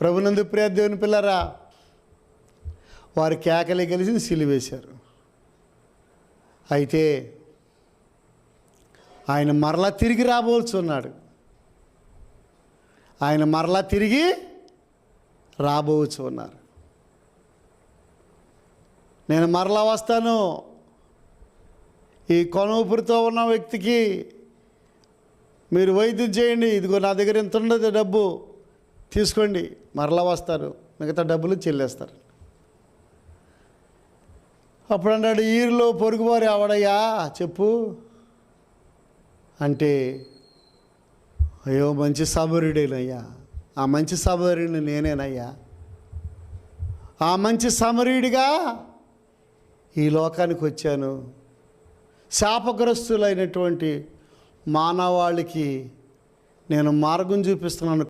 ప్రభునందు ప్రియ దేవుని పిల్లరా, వారి కేకలి కలిసి సిలువేశారు. అయితే ఆయన మరలా తిరిగి రాబోతున్నాడు. ఆయన మరలా తిరిగి రాబోవచ్చు ఉన్నారు. నేను మరలా వస్తాను, ఈ కొనూపిరితో ఉన్న వ్యక్తికి మీరు వైద్యం చేయండి, ఇదిగో నా దగ్గర ఎంత ఉండదు డబ్బు తీసుకోండి, మరలా వస్తారు, మిగతా డబ్బులు చెల్లేస్తారు. అప్పుడు అన్నాడు, ఈరులో పొరుగువారు ఎవడయ్యా చెప్పు అంటే, అయ్యో మంచి సమరుడేనయ్యా, ఆ మంచి సమరుడిని నేనేనయ్యా, ఆ మంచి సమరుడిగా ఈ లోకానికి వచ్చాను. శాపగ్రస్తులైనటువంటి మానవాళికి నేను మార్గం చూపిస్తున్నాను.